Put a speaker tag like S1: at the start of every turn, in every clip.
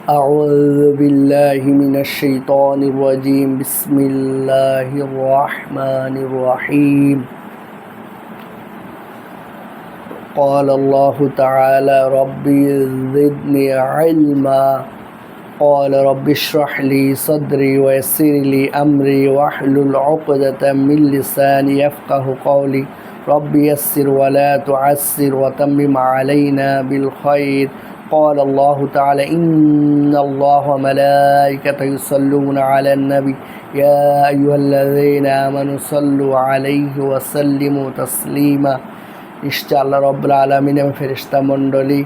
S1: أعوذ بالله من الشيطان الرجيم بسم الله الرحمن الرحيم قال الله تعالى ربي زدني علما قال رب اشرح لي صدري ويسر لي أمري واحلل عقدة من لساني يفقه قولي رب يسر ولا تعسر وتمم علينا بالخير قال الله تعالى إن الله وملائكته يصلون على النبي يا أيها الذين آمنوا صلوا عليه وسلموا تسليما নিশ্চয় আল্লাহ রব্বুল আলামিন এবং ফেরেশতা মণ্ডলী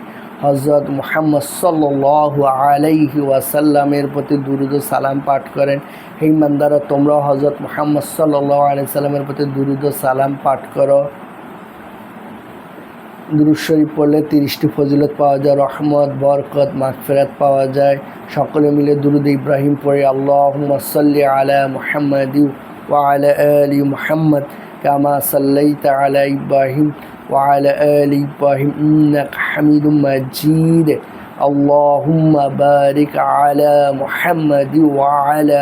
S1: হযরত মুহাম্মদ সাল্লাল্লাহু আলাইহি ওয়াসাল্লামের প্রতি দুরূদ ও সালাম পাঠ করেন। হে ইমানদাররা, তোমরাও হযরত মুহাম্মদ সাল্লাল্লাহু আলাইহি সাল্লামের প্রতি দুরূদ ও সালাম পাঠ করো। দুরূদ শরীফ পড়লে 30টি ফজিলত পাওয়া যায়, রহমত, বরকত, মাগফিরাত পাওয়া যায়। সকলে মিলে দুরূদ ইব্রাহিম পড়ে আল্লাহুম্মা সাল্লি আলা মুহাম্মাদি ওয়া আলা আলি মুহাম্মদ কামা সাল্লাইতা আলা ইব্রাহিম وعلى آل إبراهيم إنك حميد مجيد اللهم بارك على محمد وعلى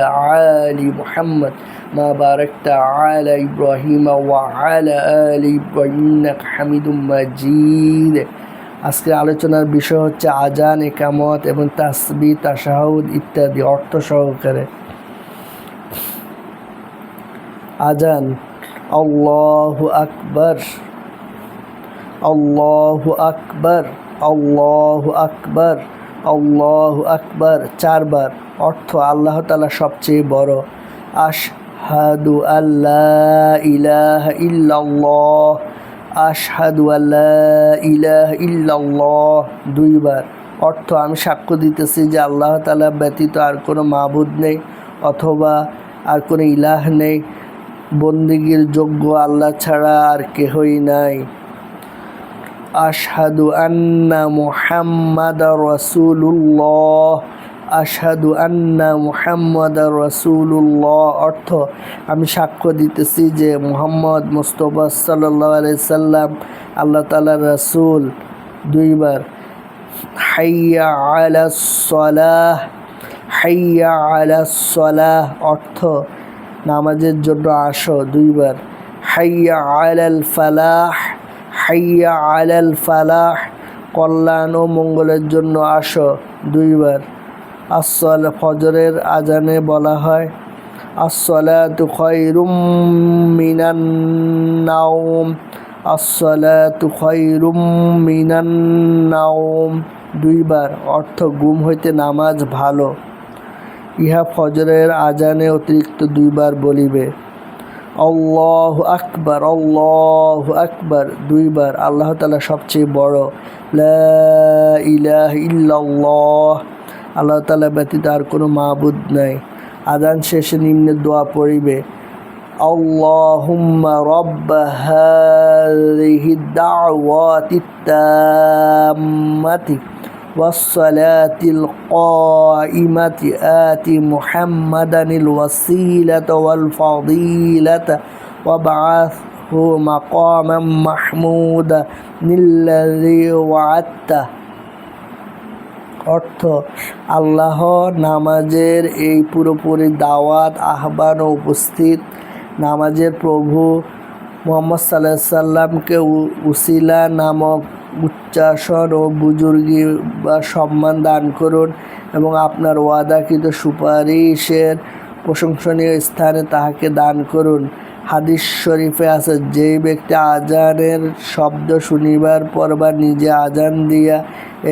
S1: آل محمد ما باركت على إبراهيم وعلى آل إبراهيم إنك حميد مجيد। আজকের আলোচনার বিষয় হচ্ছে আজান, ইকামত এবং তাসবিহ, তাশাহুদ ইত্যাদি অর্থ সহকারে। আজান, আল্লাহু আকবার, আল্লাহু আকবার, আল্লাহু আকবার, আল্লাহু আকবার 4 বার। অর্থ আল্লাহ তাআলা সবচেয়ে বড়। আশহাদু আল্লা ইলাহা ইল্লাল্লাহ, আশহাদু আল্লা ইলাহা ইল্লাল্লাহ 2 বার। অর্থ আমি সাক্ষ্য দিতেছি যে আল্লাহ তাআলা ব্যতীত আর কোনো মাবুদ নেই অথবা আর কোনো ইলাহ নেই, বন্দেগীর যোগ্য আল্লাহ ছাড়া আর কেহই নাই। আশহাদু আন্না মুহাম্মাদার রাসূলুল্লাহ, আশহাদু আন্না মুহাম্মাদার রাসূলুল্লাহ অর্থ আমি সাক্ষ্য দিতেছি যে মুহাম্মদ মুস্তাফা সাল্লাল্লাহু আলাইহি সাল্লাম আল্লাহ তাআলার রাসূল 2 বার। হাইয়া আলাস সালাহ, হাইয়া আলাস সালাহ অর্থ নামাজের জন্য আসো 2 বার। হাইয়া আলাল ফালাহ, হাইয়া আলাল ফালাহ কল্যাণ ও মঙ্গলের জন্য আসো 2 বার। আসসালাত, ফজরের আজানে বলা হয় আসসালাতু খায়রুম মিনান নাওম, আসসালাতু খায়রুম মিনান নাওম 2 বার। অর্থ ঘুম হইতে নামাজ ভালো। ইহা ফজরের আজানে অতিরিক্ত 2 বার বলিবে। আল্লাহু আকবার, আল্লাহু আকবার 2 বার। আল্লাহ তাআলা সবচেয়ে বড়। লা ইলাহা ইল্লাল্লাহ, আল্লাহ তাআলা ব্যতীত আর কোনো মাবুদ নাই। আযান শেষে নিম্নে দোয়া পড়িবে আল্লাহুম্মা রাব্ব হাযিহি দাওয়াতিত তাম্মাতি والصلاة القائمة آت محمدا الوسيلة والفضيلة وابعثه مقاما محمودا الذي وعدته অর্থ আল্লাহ নামাজের এই পুরোপুরি দাওয়াত, আহ্বান ও উপস্থিত নামাজের প্রভু মুহাম্মদ সাল্লাল্লাহু আলাইহি সাল্লামকে উসিলা নামক উচ্চাসন ও বুজুর্গি বা সম্মান দান করুন এবং আপনার ওয়াদাকৃত সুপারিশের প্রশংসনীয় স্থানে তাহাকে দান করুন। হাদিস শরীফে আছে, যেই ব্যক্তি আজানের শব্দ শুনিবার পর বা নিজে আজান দিয়া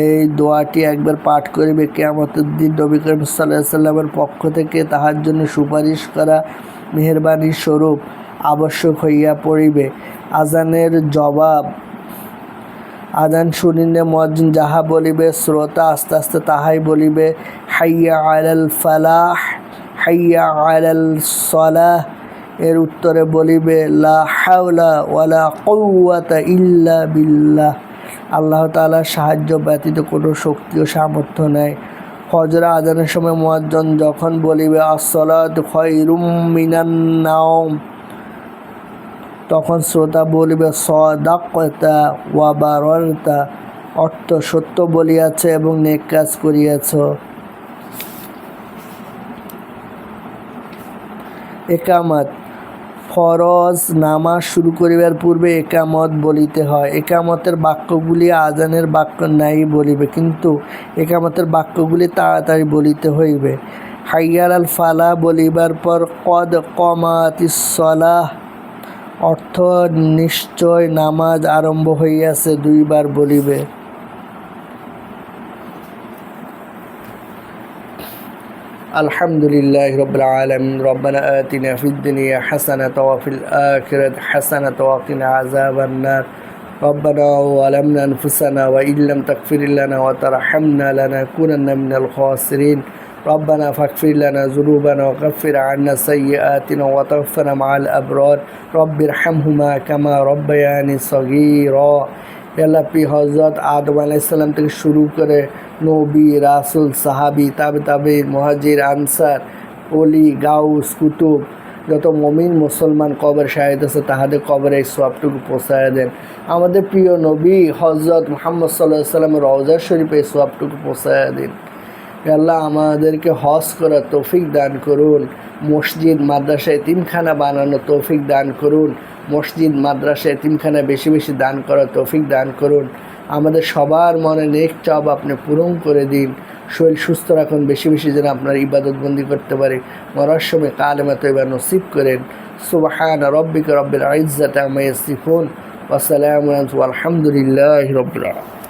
S1: এই দোয়াটি একবার পাঠ করিবে, কিয়ামতের দিন নবী করিম সাল্লাল্লাহু আলাইহি সাল্লামের পক্ষ থেকে তাহার জন্য সুপারিশ করা মেহেরবানি স্বরূপ আবশ্যক হইয়া পড়িবে। আজানের জবাব, আজান শুনিলে মুয়াজ্জিন যাহা বলিবে শ্রোতা আস্তে আস্তে তাহাই বলিবে। হাইয়া আলাল ফালাহ, হাইয়া আলাল সালাহ এর উত্তরে বলিবে লা হাওলা ওয়ালা কুওয়াতা ইল্লা বিল্লাহ, আল্লাহ তাআলার সাহায্য ব্যতীত কোনো শক্তি ও সামর্থ্য নাই। ফজর আজানের সময় মুয়াজ্জিন যখন বলিবে আসসালাতু খায়রুম মিনান নাওম, তখন শ্রোতা বলিবে সাদাকতা ওয়া বারারতা অর্থ সত্য বলিয়াছ এবং নেক কাজ করিয়াছ। একামত ফরজ নামাজ শুরু করিবার পূর্বে একামত বলিতে হয়। একামতের বাক্যগুলি আজানের বাক্য নাই বলিবে, কিন্তু একামতের বাক্যগুলি তাড়াতাড়ি বলিতে হইবে। হাইয়ার আল ফালা বলিবার পর কদ কমাতিস সলাহ অর্থ নিশ্চয় নামাজ আরম্ভ হইয়াছে 2 বার বলিবে। আলহামদুলিল্লাহ রাব্বিল আলামিন রব্বানা আতিনা ফিদ দুনিয়া হাসানাতাও ওয়া ফিল আখিরাতি হাসানাতাও ওয়া কিনা আযাবান নার রব্বানা যালামনা আনফুসানা ওয়া ইল্লাম তাগফির লানা ওয়া তারহামনা লানাকুনান্না মিনাল খাসিরিন রব্বানা ফাগফির লানা যুনুবানা ওয়া কাফির আন্না সাইয়্যাতিনা ওয়া তাওফানা মাআল আবরার রব্বিরহামহুমা কামা রব্বায়ানি সগীরা। আল্লাহ হযরত আদম আলাইহিস সালাম থেকে শুরু করে নবী রাসূল সাহাবী তাবে মুহাজির আনসার ওলি গাউস কুতুব যত মুমিন মুসলমান কবর শাহিদ আছে তাহাদের কবরে এই সওয়াবটুকু পৌঁছায় দেন। আমাদের প্রিয় নবী হযরত মুহাম্মদ সাল্লাল্লাহু আলাইহি ওয়াসাল্লামের রওজা শরীফে এই সওয়াবটুকু পৌঁছায় দিন। আল্লাহ আমাদেরকে হজ করার তৌফিক দান করুন, মসজিদ মাদ্রাসা এতিমখানা বানানোর তৌফিক দান করুন, মসজিদ মাদ্রাসা এতিমখানা বেশি বেশি দান করার তৌফিক দান করুন। আমাদের সবার মনে নেক চাওয়া আপনি পূরণ করে দিন। শরীর সুস্থ রাখুন, বেশি বেশি যেন আপনার ইবাদত বন্দি করতে পারি। মরার সময় কালেমা তয়্যিবা নসিব করেন। সুবহানা রাব্বিকা রাব্বিল ইজ্জাতি আম্মা ইয়াসিফুন ওয়া সালামুন আলহামদুলিল্লাহি রাব্বিল আলামিন।